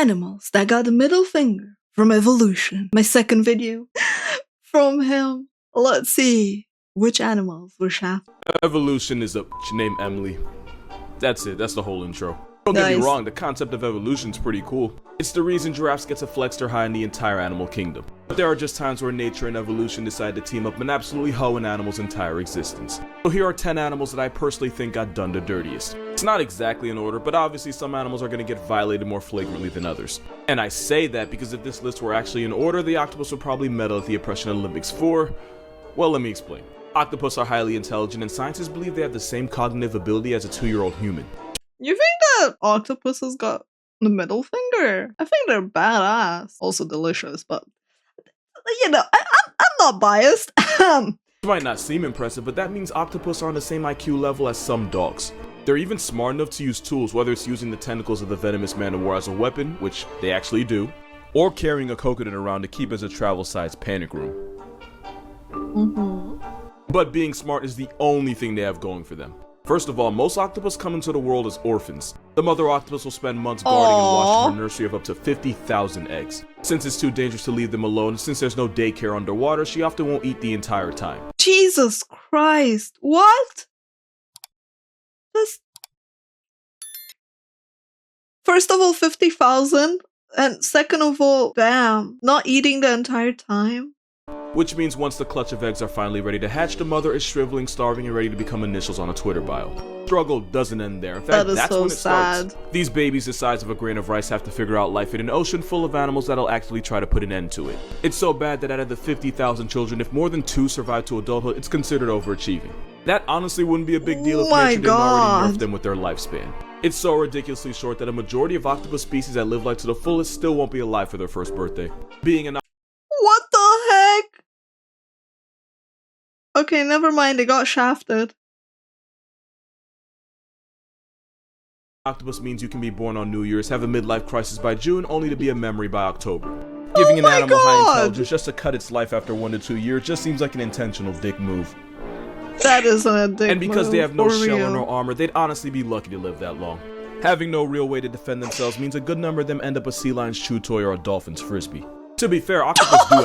animals that got the middle finger from evolution. My second video from him. Let's see which animals were shafted. Evolution is a name Emily. That's it, that's the whole intro. Don't get me wrong, the concept of evolution is pretty cool. It's the reason giraffes get to flex their high in the entire animal kingdom. But there are just times where nature and evolution decide to team up and absolutely hoe an animal's entire existence. So here are 10 animals that I personally think got done the dirtiest. It's not exactly in order, but obviously some animals are going to get violated more flagrantly than others. And I say that because if this list were actually in order, the octopus would probably medal at the Oppression Olympics for... well, let me explain. Octopus are highly intelligent and scientists believe they have the same cognitive ability as a 2-year-old human. You think that octopuses got the middle finger? I think they're badass. Also delicious, but you know, I'm not biased. It might not seem impressive, but that means octopus are on the same IQ level as some dogs. They're even smart enough to use tools, whether it's using the tentacles of the venomous man-o-war as a weapon, which they actually do, or carrying a coconut around to keep as a travel-sized panic room. But being smart is the only thing they have going for them. First of all, most octopus come into the world as orphans. The mother octopus will spend months guarding and watching her nursery of up to 50,000 eggs. Since it's too dangerous to leave them alone, and since there's no daycare underwater, she often won't eat the entire time. Jesus Christ, what? This... First of all, 50,000, and second of all, damn, not eating the entire time. Which means once the clutch of eggs are finally ready to hatch, the mother is shriveling, starving, and ready to become initials on a Twitter bio. Struggle doesn't end there. In fact, that's so when it starts. These babies the size of a grain of rice have to figure out life in an ocean full of animals that'll actually try to put an end to it. It's so bad that out of the 50,000 children, if more than 2 survive to adulthood, it's considered overachieving. That honestly wouldn't be a big deal if nature didn't already nerf them with their lifespan. It's so ridiculously short that a majority of octopus species that live life to the fullest still won't be alive for their first birthday. Being an what the heck? Okay, never mind, they got shafted. Octopus means you can be born on New Year's, have a midlife crisis by June, only to be a memory by October. Giving an animal high intelligence just to cut its life after 1 to 2 years just seems like an intentional dick move. That isn't a dick move. And because they have no shell or no armor, they'd honestly be lucky to live that long. Having no real way to defend themselves means a good number of them end up a sea lion's chew toy or a dolphin's frisbee. To be fair, octopus do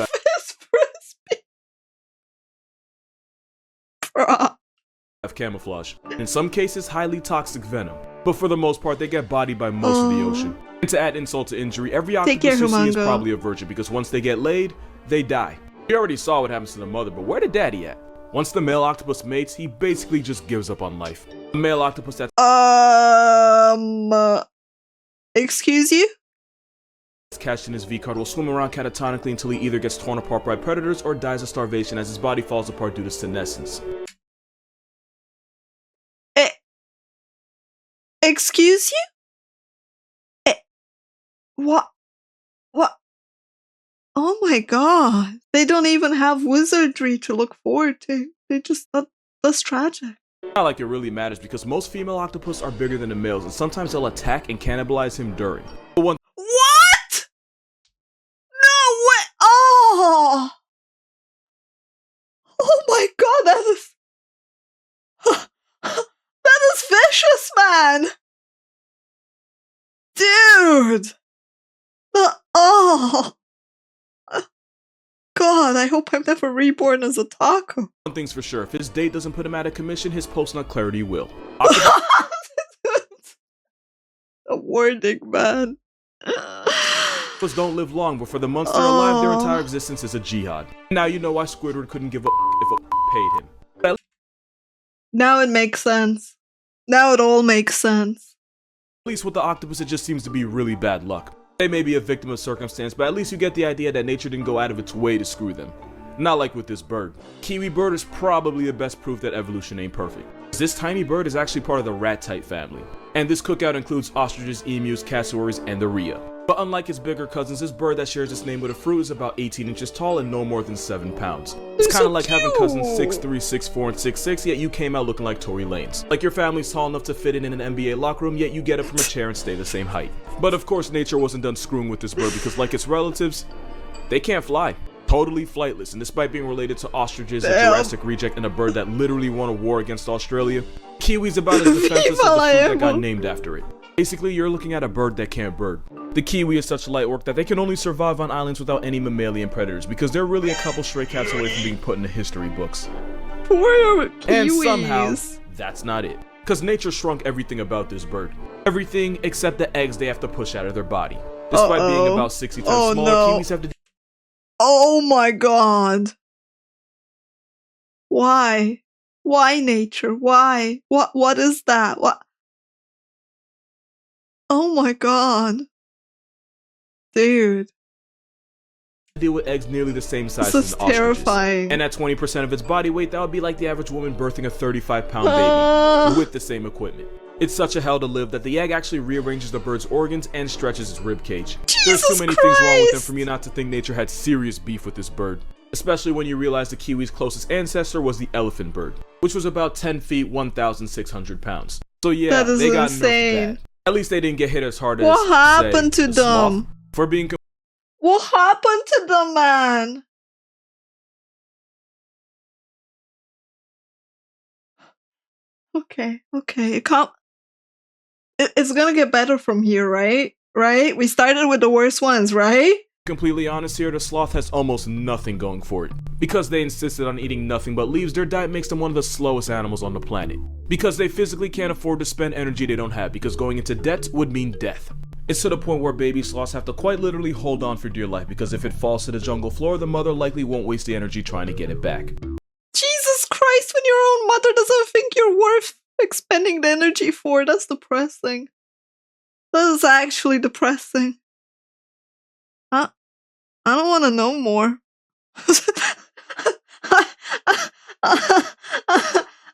have camouflage. In some cases, highly toxic venom. But for the most part, they get bodied by most of the ocean. And to add insult to injury, every octopus you see is probably a virgin because once they get laid, they die. We already saw what happens to the mother, but where the daddy at? Once the male octopus mates, he basically just gives up on life. The male octopus that's excuse you? Catched in his V-card will swim around catatonically until he either gets torn apart by predators or dies of starvation as his body falls apart due to senescence. Excuse you? What? Oh my god. They don't even have wizardry to look forward to. They just... that's tragic. Not like it really matters because most female octopus are bigger than the males and sometimes they'll attack and cannibalize him during. What? No way! Oh! Oh my god, that is... that is vicious, man! Dude! Oh! God, I hope I'm never reborn as a taco. One thing's for sure, if his date doesn't put him out of commission, his post-nut clarity will. The wording, man. Octopus don't live long, but for the months they're alive, their entire existence is a jihad. Now you know why Squidward couldn't give a if a paid him. Now it makes sense. Now it all makes sense. At least with the octopus, it just seems to be really bad luck. They may be a victim of circumstance, but at least you get the idea that nature didn't go out of its way to screw them. Not like with this bird. Kiwi bird is probably the best proof that evolution ain't perfect. This tiny bird is actually part of the rat-type family. And this cookout includes ostriches, emus, cassowaries, and the rhea. But unlike its bigger cousins, this bird that shares its name with a fruit is about 18 inches tall and no more than 7 pounds. It's kind of like having cousins 6'3", 6'4", and 6'6", yet you came out looking like Tory Lanez. Like your family's tall enough to fit in an NBA locker room, yet you get up from a chair and stay the same height. But of course, nature wasn't done screwing with this bird because like its relatives, they can't fly. Totally flightless, and despite being related to ostriches, a Jurassic reject, and a bird that literally won a war against Australia, Kiwi's about as defenseless as the fruit that got named after it. Basically, you're looking at a bird that can't bird. The kiwi is such light work that they can only survive on islands without any mammalian predators because they're really a couple stray cats away from being put in the history books. Poor kiwis. And somehow, that's not it. Because nature shrunk everything about this bird. Everything except the eggs they have to push out of their body. Despite being about 60 times smaller, kiwis have to... Oh my god. Why? Why nature? Why? What is that? What? Oh my god. Dude. Deal with eggs nearly the same size This is as an ostrich's. terrifying. And at 20% of its body weight, that would be like the average woman birthing a 35-pound baby with the same equipment. It's such a hell to live that the egg actually rearranges the bird's organs and stretches its rib cage. There's too many things wrong with them for me not to think nature had serious beef with this bird. Especially when you realize the kiwi's closest ancestor was the elephant bird, which was about 10 feet, 1,600 pounds. So yeah, they got nerfed bad. At least they didn't get hit as hard as, what happened say, to the them? sloth for being... What happened to them, man? Okay, it can't... It's gonna get better from here, right? Right? We started with the worst ones, right? Completely honest here, the sloth has almost nothing going for it. Because they insisted on eating nothing but leaves, their diet makes them one of the slowest animals on the planet. Because they physically can't afford to spend energy they don't have, because going into debt would mean death. It's to the point where baby sloths have to quite literally hold on for dear life, because if it falls to the jungle floor, the mother likely won't waste the energy trying to get it back. Jesus Christ, when your own mother doesn't think you're worth expending the energy for, that's depressing. That is actually depressing. I don't want to know more.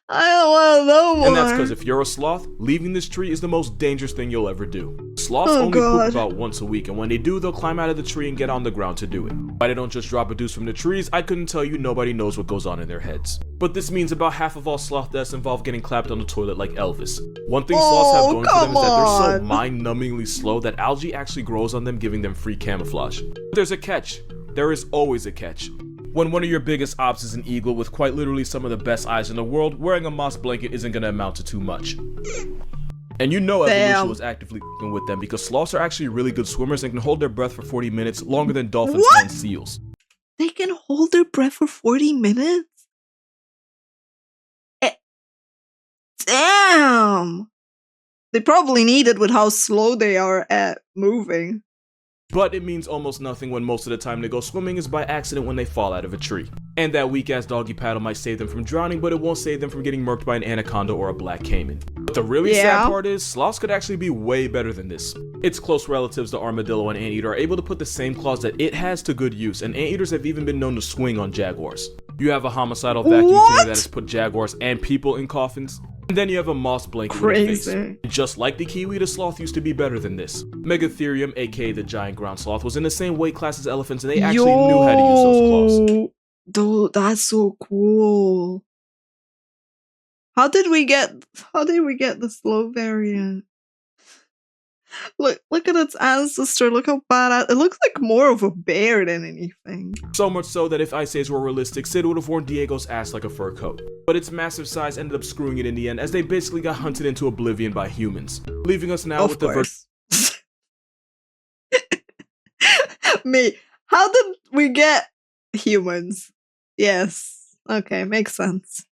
I don't want to know more. And that's because if you're a sloth, leaving this tree is the most dangerous thing you'll ever do. Sloths only poop about once a week, and when they do, they'll climb out of the tree and get on the ground to do it. Why they don't just drop a deuce from the trees, I couldn't tell you. Nobody knows what goes on in their heads. But this means about half of all sloth deaths involve getting clapped on the toilet like Elvis. One thing sloths have going for them is that they're so mind-numbingly slow that algae actually grows on them, giving them free camouflage. But there's a catch. There is always a catch. When one of your biggest ops is an eagle with quite literally some of the best eyes in the world, wearing a moss blanket isn't gonna amount to too much. And you know evolution was actively f***ing with them because sloths are actually really good swimmers and can hold their breath for 40 minutes longer than dolphins and seals. They can hold their breath for 40 minutes? Damn! They probably need it with how slow they are at moving. But it means almost nothing when most of the time they go swimming is by accident when they fall out of a tree. And that weak-ass doggy paddle might save them from drowning, but it won't save them from getting murked by an anaconda or a black caiman. But the really sad part is, sloths could actually be way better than this. Its close relatives, the armadillo and anteater, are able to put the same claws that it has to good use, and anteaters have even been known to swing on jaguars. You have a homicidal vacuum cleaner that has put jaguars and people in coffins. And then you have a moss blanket with a face. Just like the kiwi, the sloth used to be better than this. Megatherium, aka the giant ground sloth, was in the same weight class as elephants, and they actually knew how to use those claws. Dude, that's so cool. How did we get the slow variant? Look at its ancestor. Look how badass. It looks like more of a bear than anything. So much so that if Ice Age were realistic, Sid would have worn Diego's ass like a fur coat. But its massive size ended up screwing it in the end, as they basically got hunted into oblivion by humans, leaving us now with the how did we get humans? Yes. Okay, makes sense.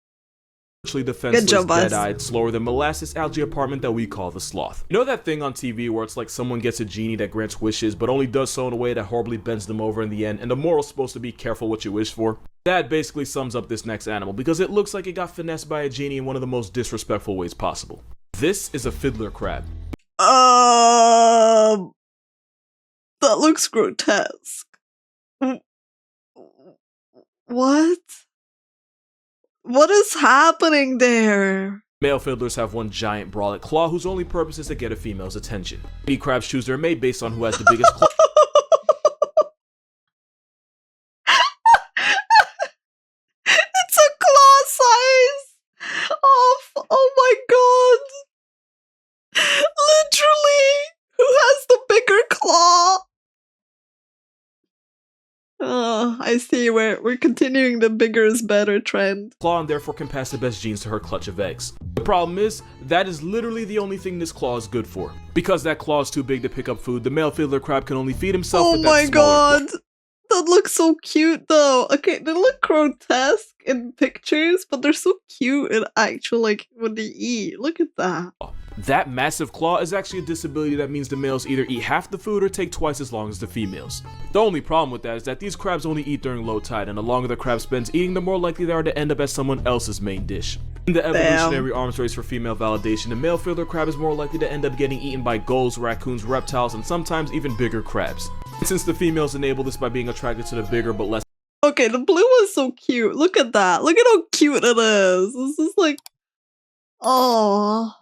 Defenseless, dead-eyed, slower than molasses algae apartment that we call the sloth. You know that thing on TV where it's like someone gets a genie that grants wishes but only does so in a way that horribly bends them over in the end, and the moral's supposed to be careful what you wish for? That basically sums up this next animal because it looks like it got finessed by a genie in one of the most disrespectful ways possible. This is a fiddler crab. That looks grotesque. What? What is happening there? Male fiddlers have one giant brolic claw whose only purpose is to get a female's attention. Lady crabs choose their mate based on who has the biggest claw. It's a claw size! Oh my god! Literally! Who has the bigger claw? Oh, I see. We're continuing the bigger is better trend. Claw and therefore can pass the best genes to her clutch of eggs. The problem is, that is literally the only thing this claw is good for. Because that claw is too big to pick up food, the male fiddler crab can only feed himself with that smaller claw. Oh my god! That looks so cute though. Okay, they look grotesque in pictures, but they're so cute in actual, like, when they eat. Look at that. That massive claw is actually a disability that means the males either eat half the food or take twice as long as the females. The only problem with that is that these crabs only eat during low tide, and the longer the crab spends eating, the more likely they are to end up as someone else's main dish. In the evolutionary arms race for female validation, the male fiddler crab is more likely to end up getting eaten by gulls, raccoons, reptiles, and sometimes even bigger crabs. And since the females enable this by being attracted to the bigger but less... Okay, the blue one's so cute. Look at that. Look at how cute it is. This is like... Oh.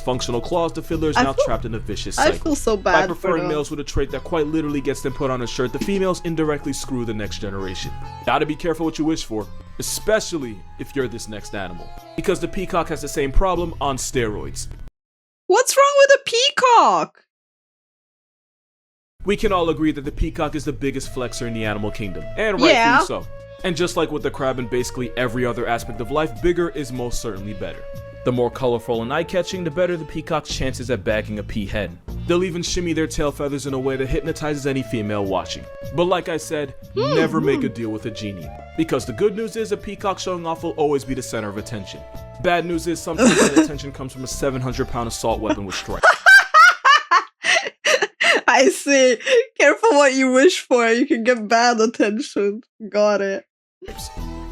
functional claws, the fiddler is now trapped in a vicious cycle. I feel so bad. By preferring males with a trait that quite literally gets them put on a shirt, the females indirectly screw the next generation. Gotta be careful what you wish for, especially if you're this next animal. Because the peacock has the same problem on steroids. What's wrong with a peacock? We can all agree that the peacock is the biggest flexor in the animal kingdom, and rightfully so. And just like with the crab and basically every other aspect of life, bigger is most certainly better. The more colorful and eye-catching, the better the peacock's chances at bagging a peahen. They'll even shimmy their tail feathers in a way that hypnotizes any female watching. But like I said, never make a deal with a genie. Because the good news is a peacock showing off will always be the center of attention. Bad news is sometimes that attention comes from a 700-pound assault weapon with strikes. I see. Careful what you wish for. You can get bad attention. Got it.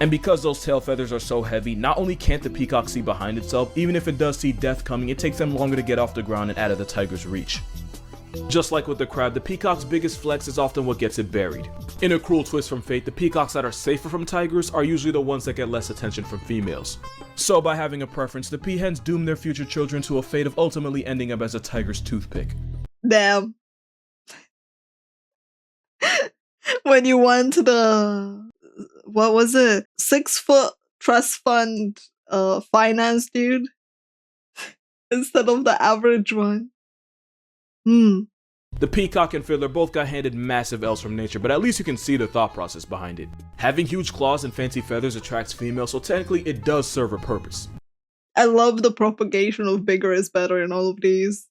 And because those tail feathers are so heavy, not only can't the peacock see behind itself, even if it does see death coming, it takes them longer to get off the ground and out of the tiger's reach. Just like with the crab, the peacock's biggest flex is often what gets it buried. In a cruel twist from fate, the peacocks that are safer from tigers are usually the ones that get less attention from females. So by having a preference, the peahens doom their future children to a fate of ultimately ending up as a tiger's toothpick. Damn. When you went to the... what was it? 6-foot trust fund finance dude instead of the average one. The peacock and fiddler both got handed massive L's from nature, but at least you can see the thought process behind it. Having huge claws and fancy feathers attracts females, so technically it does serve a purpose. I love the propagation of bigger is better in all of these.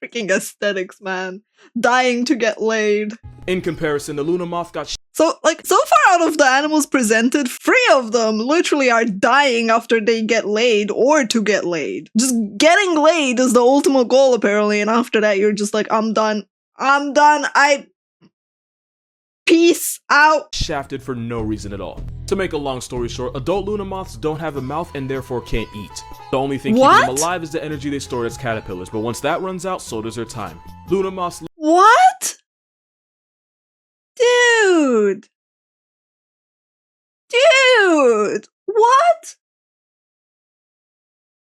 Freaking aesthetics, man. Dying to get laid. In comparison, the Luna moth got so far out of the animals presented, 3 of them literally are dying after they get laid or to get laid. Just getting laid is the ultimate goal, apparently, and after that you're just like, I'm done. Peace out. Shafted for no reason at all. To make a long story short, adult Luna moths don't have a mouth and therefore can't eat. The only thing keeping them alive is the energy they store as caterpillars, but once that runs out, so does their time. Luna moths... What? Dude! What?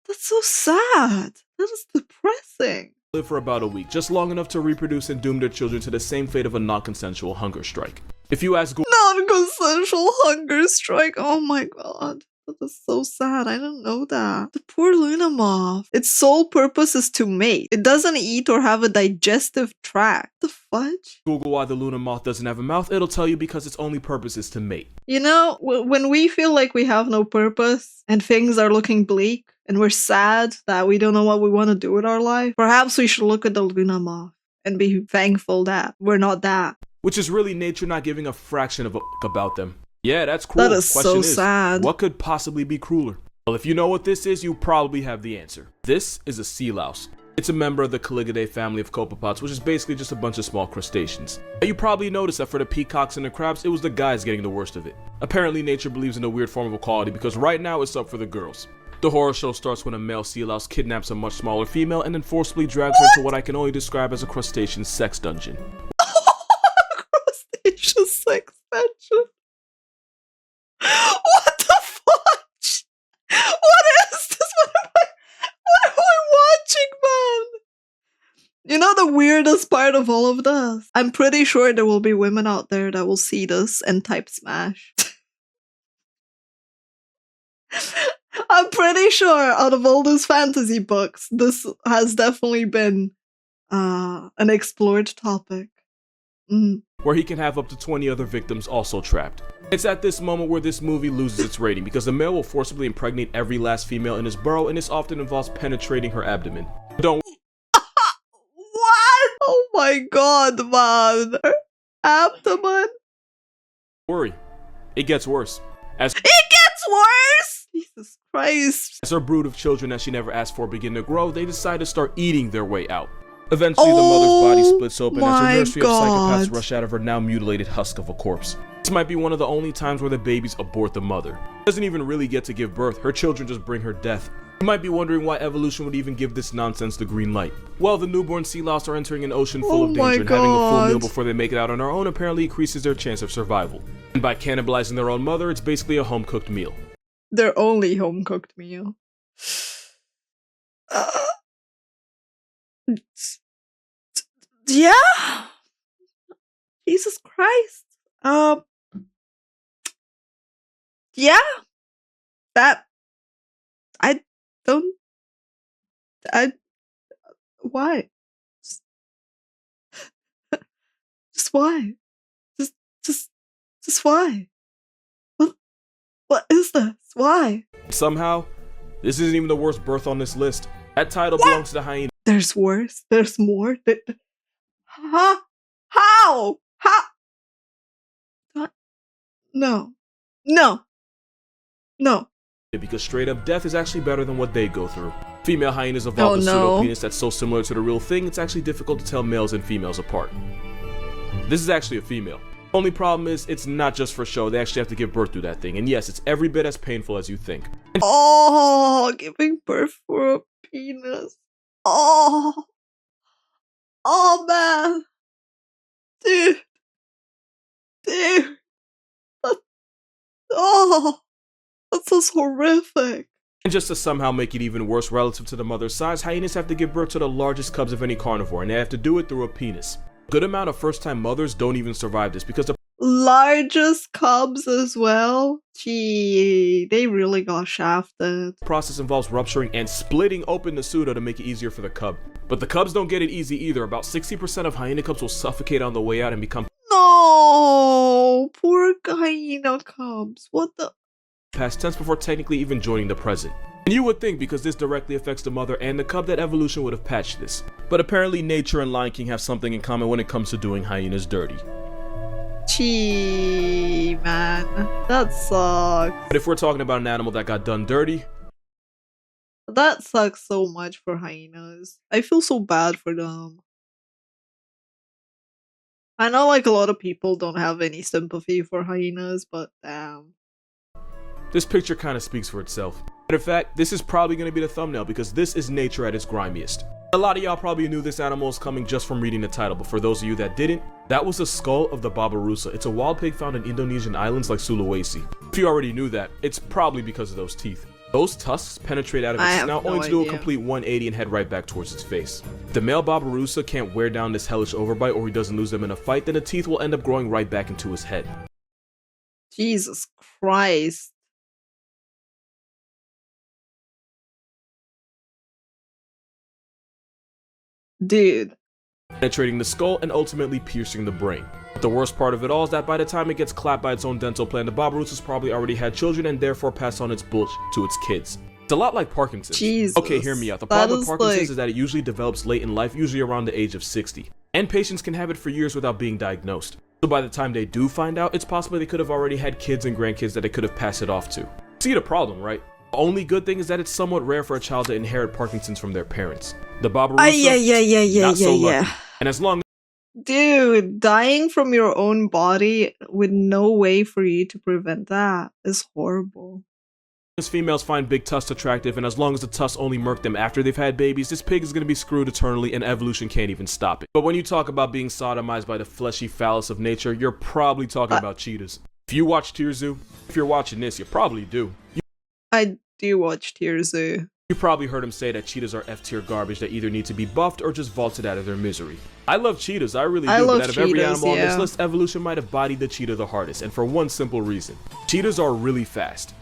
That's so sad. That is depressing. Live for about a week, just long enough to reproduce and doom their children to the same fate of a non-consensual hunger strike. If you ask... Non-consensual hunger strike? Oh my god. That is so sad. I didn't know that. The poor Luna moth. Its sole purpose is to mate. It doesn't eat or have a digestive tract. The fudge? Google why the Luna moth doesn't have a mouth. It'll tell you because its only purpose is to mate. You know, when we feel like we have no purpose and things are looking bleak and we're sad that we don't know what we want to do with our life, perhaps we should look at the Luna moth and be thankful that we're not that. Which is really nature not giving a fraction of a about them. Yeah, that's cruel. That is so sad. What could possibly be crueler? Well, if you know what this is, you probably have the answer. This is a sea louse. It's a member of the Caligidae family of copepods, which is basically just a bunch of small crustaceans. You probably noticed that for the peacocks and the crabs, it was the guys getting the worst of it. Apparently, nature believes in a weird form of equality because right now it's up for the girls. The horror show starts when a male sea louse kidnaps a much smaller female and then forcibly drags her to what I can only describe as a crustacean sex dungeon. Crustacean sex dungeon? What the fudge? What is this? What am I watching, man? You know the weirdest part of all of this? I'm pretty sure there will be women out there that will see this and type smash. I'm pretty sure out of all those fantasy books, this has definitely been an explored topic. where he can have up to 20 other victims also trapped. It's at this moment where this movie loses its rating, because the male will forcibly impregnate every last female in his burrow, and this often involves penetrating her abdomen. Don't What? Oh my god, man. Her abdomen? worry, it gets worse. It gets worse? Jesus Christ. As her brood of children that she never asked for begin to grow, they decide to start eating their way out. Eventually, the mother's body splits open as her nursery of psychopaths rush out of her now mutilated husk of a corpse. This might be one of the only times where the babies abort the mother. She doesn't even really get to give birth, her children just bring her death. You might be wondering why evolution would even give this nonsense the green light. Well, the newborn sea louse are entering an ocean full of danger, and having a full meal before they make it out on their own apparently increases their chance of survival. And by cannibalizing their own mother, it's basically a home-cooked meal. Their only home-cooked meal. Yeah? Jesus Christ. Yeah? Why? Just why? Just why? What is this? Why? Somehow, this isn't even the worst birth on this list. That title belongs to the hyena. There's worse? There's more? Huh? How? No. Because straight up death is actually better than what they go through. Female hyenas evolve a pseudo-penis that's so similar to the real thing, it's actually difficult to tell males and females apart. This is actually a female. Only problem is, it's not just for show, they actually have to give birth to that thing, and yes, it's every bit as painful as you think. Oh, giving birth for a penis. Oh man. Dude. That's just horrific. And just to somehow make it even worse relative to the mother's size, hyenas have to give birth to the largest cubs of any carnivore, and they have to do it through a penis. A good amount of first-time mothers don't even survive this because the largest cubs as well? Gee, they really got shafted. process involves rupturing and splitting open the pseudo to make it easier for the cub. But the cubs don't get it easy either. About 60% of hyena cubs will suffocate on the way out and become No, poor hyena cubs. What the? past tense before technically even joining the present. And you would think, because this directly affects the mother and the cub, that evolution would have patched this. But apparently nature and Lion King have something in common when it comes to doing hyenas dirty. Gee, man, that sucks. But if we're talking about an animal that got done dirty, that sucks so much for hyenas. I feel so bad for them. I know like a lot of people don't have any sympathy for hyenas, but damn. this picture kind of speaks for itself. Matter of fact, this is probably going to be the thumbnail because this is nature at its grimiest. A lot of y'all probably knew this animal is coming just from reading the title, but for those of you that didn't, that was the skull of the babirusa. It's a wild pig found in Indonesian islands like Sulawesi. If you already knew that, it's probably because of those teeth. Those tusks penetrate out of its snout only to do a complete 180 and head right back towards its face. If the male babirusa can't wear down this hellish overbite or he doesn't lose them in a fight, then the teeth will end up growing right back into his head. Jesus Christ. Dude. Penetrating the skull and ultimately piercing the brain. But the worst part of it all is that by the time it gets clapped by its own dental plan, the babirusa's probably already had children and therefore passed on its bullshit to its kids. It's a lot like Parkinson's. Jesus, okay, hear me out. The problem with Parkinson's is that it usually develops late in life, usually around the age of 60. And patients can have it for years without being diagnosed. So by the time they do find out, it's possible they could have already had kids and grandkids that they could have passed it off to. See the problem, right? The only good thing is that it's somewhat rare for a child to inherit Parkinson's from their parents. The babirusa, not so lucky. And as long Dude, dying from your own body with no way for you to prevent that is horrible. as females find big tusks attractive, and as long as the tusks only murk them after they've had babies, this pig is going to be screwed eternally and evolution can't even stop it. But when you talk about being sodomized by the fleshy phallus of nature, you're probably talking about cheetahs. If you watch Tier Zoo, if you're watching this, you probably do. I do watch Tier Zoo. You probably heard him say that cheetahs are F-tier garbage that either need to be buffed or just vaulted out of their misery. I love cheetahs, I really do, but out of every animal on this list, evolution might have bodied the cheetah the hardest, and for one simple reason. Cheetahs are really fast.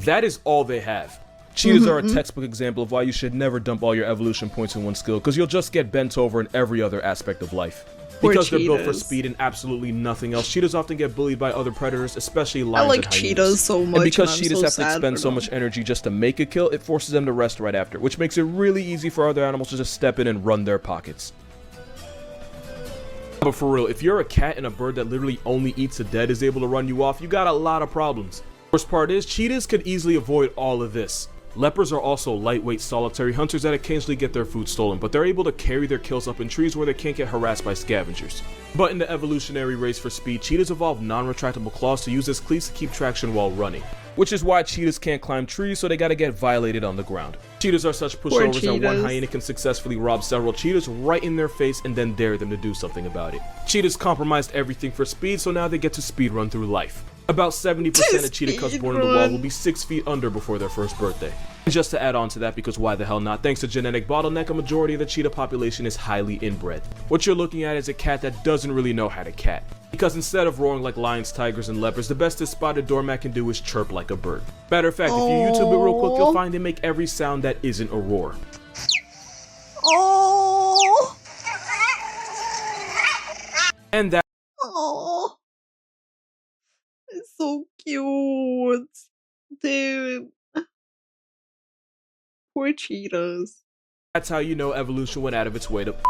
That is all they have. Cheetahs are a textbook example of why you should never dump all your evolution points in one skill, because you'll just get bent over in every other aspect of life. Because they're built for speed and absolutely nothing else, cheetahs often get bullied by other predators, especially lions I like and hyenas. cheetahs so much, and because cheetahs so have to expend so much energy just to make a kill, it forces them to rest right after, which makes it really easy for other animals to just step in and run their pockets. But for real, if you're a cat and a bird that literally only eats the dead is able to run you off, you got a lot of problems. Worst part is, cheetahs could easily avoid all of this. Leopards are also lightweight, solitary hunters that occasionally get their food stolen, but they're able to carry their kills up in trees where they can't get harassed by scavengers. But in the evolutionary race for speed, cheetahs evolved non-retractable claws to use as cleats to keep traction while running. Which is why cheetahs can't climb trees, so they gotta get violated on the ground. Cheetahs are such pushovers that one hyena can successfully rob several cheetahs right in their face and then dare them to do something about it. Cheetahs compromised everything for speed, so now they get to speedrun through life. About 70% of cheetah cubs born in the wild will be 6 feet under before their first birthday. And just to add on to that, because why the hell not, thanks to genetic bottleneck, a majority of the cheetah population is highly inbred. What you're looking at is a cat that doesn't really know how to cat. Because instead of roaring like lions, tigers, and leopards, the best this spotted doormat can do is chirp like a bird. Matter of fact, if you YouTube it real quick, you'll find they make every sound that isn't a roar. Oh. And that It's so cute. Dude. Poor cheetahs. That's how you know evolution went out of its way to them.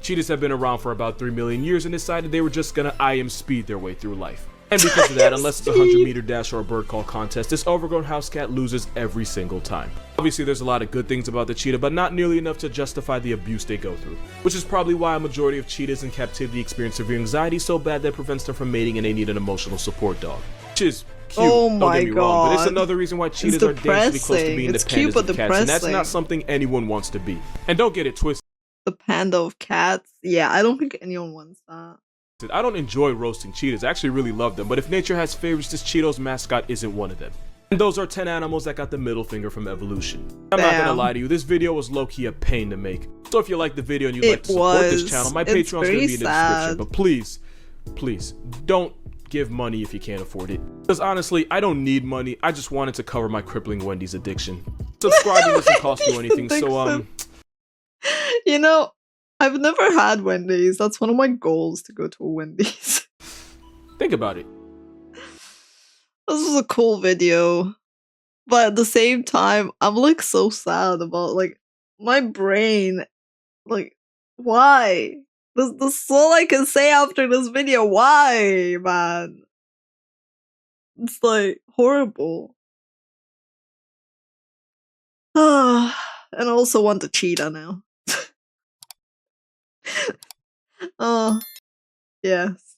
Cheetahs have been around for about 3 million years and decided they were just gonna IM speed their way through life. And because of that, unless it's a 100-meter dash or a bird call contest, this overgrown house cat loses every single time. Obviously, there's a lot of good things about the cheetah, but not nearly enough to justify the abuse they go through. Which is probably why a majority of cheetahs in captivity experience severe anxiety so bad that it prevents them from mating and they need an emotional support dog. Which is cute, don't get me wrong, but it's another reason why cheetahs are dangerously close to being the pandas of cats, and that's not something anyone wants to be. And don't get it twisted. The panda of cats? Yeah, I don't think anyone wants that. I don't enjoy roasting cheetahs, I actually really love them, but if nature has favorites, this Cheeto's mascot isn't one of them. And those are 10 animals that got the middle finger from evolution. I'm not gonna lie to you, this video was low-key a pain to make. So if you liked the video and you'd like to support this channel, my Patreon's gonna be in the description, but please, please, don't give money if you can't afford it. Because honestly, I don't need money, I just wanted to cover my crippling Wendy's addiction. Subscribing doesn't cost you anything, so You know, I've never had Wendy's. That's one of my goals, to go to a Wendy's. Think about it. This is a cool video. But at the same time, I'm like so sad about like my brain. Like, why? This is all I can say after this video. Why, man? It's like horrible. And I also want the cheetah now. Oh, yes.